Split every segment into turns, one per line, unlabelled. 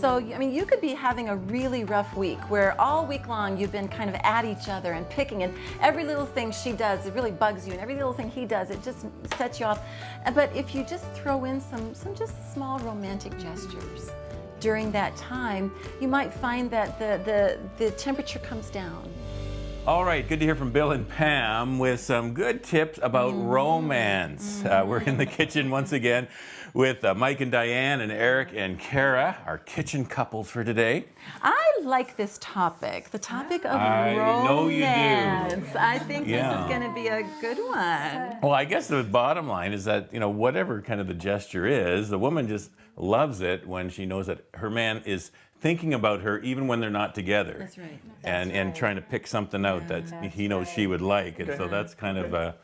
So, I mean, you could be having a really rough week where all week long you've been kind of at each other and picking, and every little thing she does, it really bugs you, and every little thing he does, it just sets you off. But if you just throw in some just small romantic gestures during that time, you might find that the temperature comes down.
All right, good to hear from Bill and Pam with some good tips about romance. We're in the kitchen once again with Mike and Diane and Eric and Kara, our kitchen couples for today.
I like this topic, the topic of
I
romance.
know you do.
I think this
Yeah.
is going to be a good one.
Well, I guess the bottom line is that, whatever kind of the gesture is, the woman just loves it when she knows that her man is thinking about her even when they're not together.
That's right.
And trying to pick something out that he knows she would like. And so that's kind of a...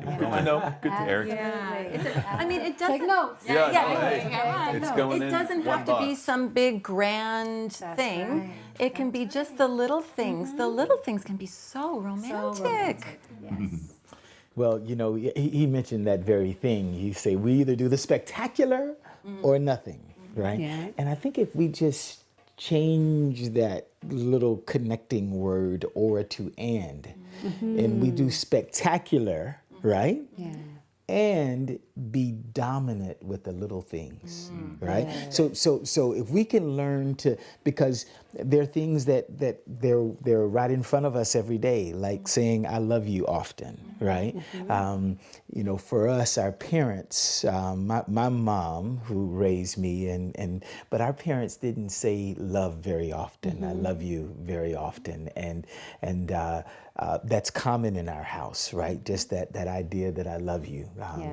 Good to Eric.
Yeah. I mean, it doesn't.
Take notes.
It's going
It
in
doesn't
one
have to be
box.
some big grand thing.
right.
It can be just the little things. The little things can be so romantic.
Yes.
Well, he mentioned that very thing. You say we either do the spectacular or nothing, right?
Yeah.
And I think if we just change that little connecting word or to and we do spectacular, right?
Yeah.
And be dominant with the little things, right? So if we can learn to, because there are things that they're right in front of us every day, like saying I love you often, right? For us, our parents, my mom who raised me, but our parents didn't say love very often. I love you very often, and that's common in our house, right? Just that idea that I love you,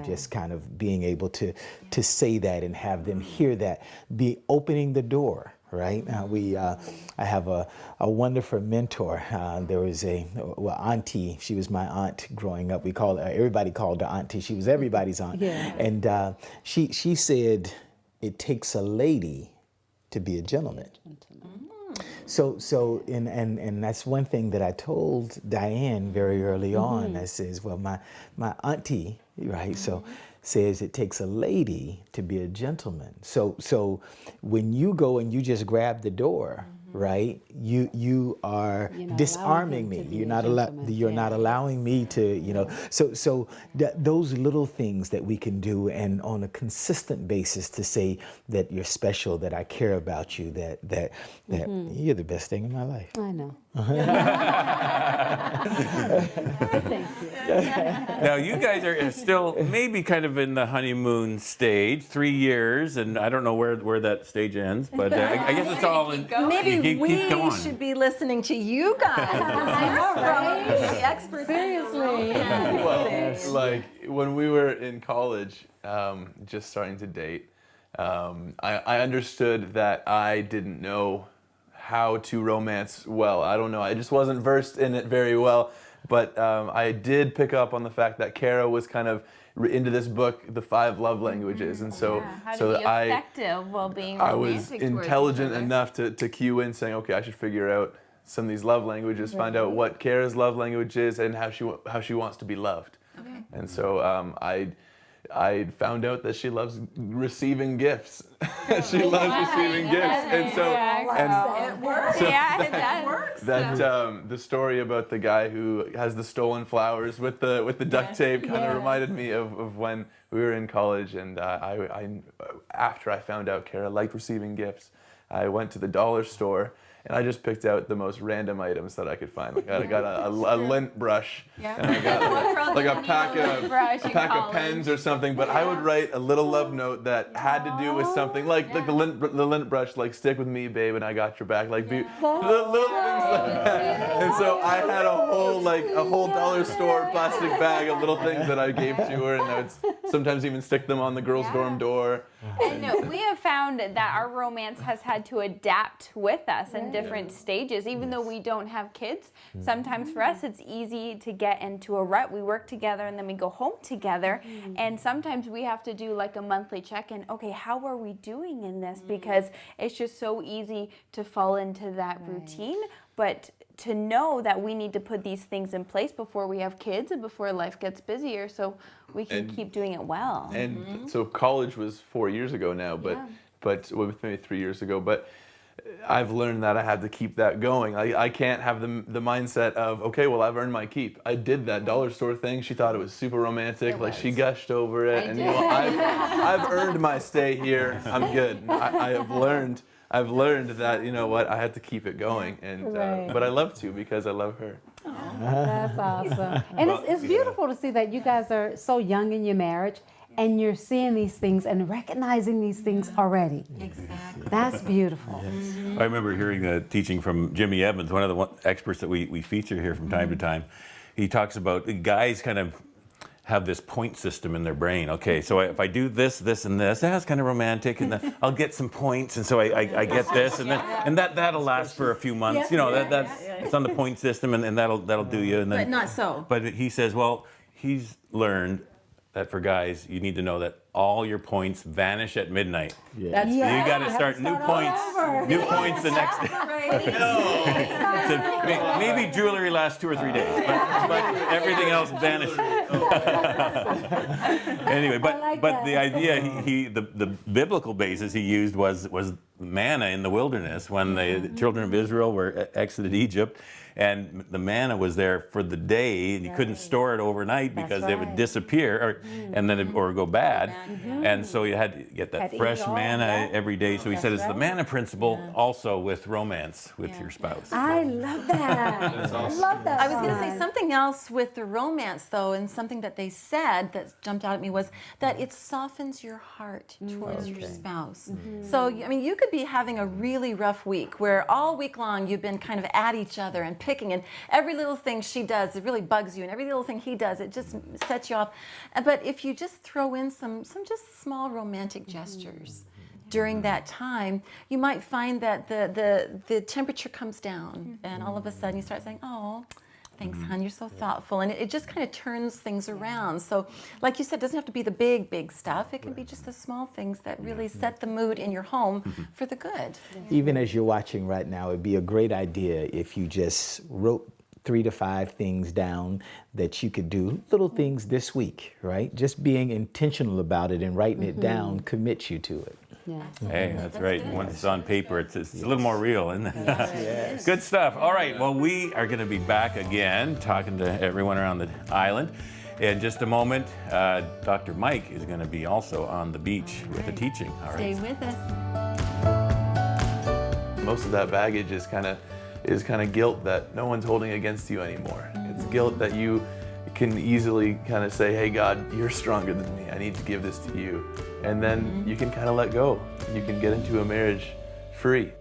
just kind of being able to say that and have them hear that, be opening the door, right? I have a wonderful mentor. There was auntie. She was my aunt growing up. Everybody called her auntie. She was everybody's aunt.
Yeah.
And she said, it takes a lady to be a gentleman. So and that's one thing that I told Diane very early on. I says, well, my auntie, right? So says it takes a lady to be a gentleman. So when you go and you just grab the door, right? You are
not
disarming
allowing
me.
him to be
You're
a
not
gentleman.
you're not allowing me to, So those little things that we can do, and on a consistent basis to say that you're special, that I care about you, that you're the best thing in my life.
I know. Thank you.
Now, you guys are still maybe kind of in the honeymoon stage, 3 years, and I don't know where that stage ends, but I guess it's all in...
Maybe
keep
we
going.
should be listening to you guys. I know, right? The experts.
Seriously.
Well, like when we were in college, just starting to date, I understood that I didn't know how to romance well. I don't know. I just wasn't versed in it very well. But I did pick up on the fact that Kara was kind of into this book, The 5 Love Languages, and so
How to be effective while being
I
romantic
was
towards
intelligent
each other.
enough to cue in, saying, okay, I should figure out some of these love languages, find out what Kara's love language is, and how she wants to be loved.
Okay.
And so I found out that she loves receiving gifts. She loves receiving gifts, and so
It works.
It works.
that the story about the guy who has the stolen flowers with the duct tape kind of reminded me of when we were in college, and I after I found out Kara liked receiving gifts, I went to the dollar store and I just picked out the most random items that I could find. Like I got a lint brush, and I got like a pack of pens or something. But I would write a little love note that had to do with something like the lint brush, like "Stick with me, babe, and I got your back." Like little things like that. And so I had a whole dollar store plastic bag of little things that I gave to her, and I would sometimes even stick them on the girls' dorm door.
And we have found that our romance has had to adapt with us in different stages. Even though we don't have kids, sometimes for us it's easy to get into a rut. We work together and then we go home together. And sometimes we have to do like a monthly check-in. Okay, how are we doing in this? Because it's just so easy to fall into that routine. But to know that we need to put these things in place before we have kids and before life gets busier so we can keep doing it well.
And so college was 4 years ago now, but well, maybe 3 years ago. But I've learned that I have to keep that going. I can't have the mindset of, okay, well, I've earned my keep. I did that dollar store thing. She thought it was super romantic. Like, she gushed over it. And, you know, I've earned my stay here. I'm good. I've learned that, you know what, I have to keep it going. And but I love to, because I love her.
That's awesome. And it's beautiful to see that you guys are so young in your marriage and you're seeing these things and recognizing these things already.
Exactly.
That's beautiful.
I remember hearing the teaching from Jimmy Evans, one of the experts that we feature here from time to time. He talks about the guys kind of have this point system in their brain. Okay, so if I do this, this, and this, that's kind of romantic, and then I'll get some points, and so I get this, and then and that'll last for a few months. You know, that's it's on the point system, and that'll do you. And then,
But not so.
But he says, well, he's learned that for guys, you need to know that all your points vanish at midnight.
That's
You
right.
got to start new points. New points the next day. So maybe jewelry lasts 2 or 3 days, but everything else vanishes. Anyway, but the idea the biblical basis he used was manna in the wilderness when the children of Israel were exited Egypt, and the manna was there for the day, and you couldn't store it overnight because it would disappear or go bad, and so you had to get that fresh manna every day. So he said it's the manna principle also with romance with your spouse.
I love that. I love that.
I was going to say something else with the romance, though, and something that they said that jumped out at me was that it softens your heart towards your spouse. So, I mean, you could be having a really rough week where all week long you've been kind of at each other and picking, and every little thing she does, it really bugs you, and every little thing he does, it just sets you off. But if you just throw in some just small romantic gestures during that time, you might find that the temperature comes down, and all of a sudden you start saying, "Oh, thanks, hon, you're so thoughtful," and it just kind of turns things around. So, like you said, it doesn't have to be the big stuff. It can be just the small things that really set the mood in your home for the good.
Even as you're watching right now, it'd be a great idea if you just wrote 3 to 5 things down that you could do, little things this week, right? Just being intentional about it and writing it down commits you to it.
Yeah.
Hey, that's right. Once it's on paper, it's a little more real, isn't it? Good stuff. All right, well, we are going to be back again talking to everyone around the island. In just a moment, Dr. Mike is going to be also on the beach with a teaching. All right.
Stay with us.
Most of that baggage is kind of guilt that no one's holding against you anymore. It's guilt that you can easily kind of say, hey, God, you're stronger than me. I need to give this to you. And then you can kind of let go. You can get into a marriage free.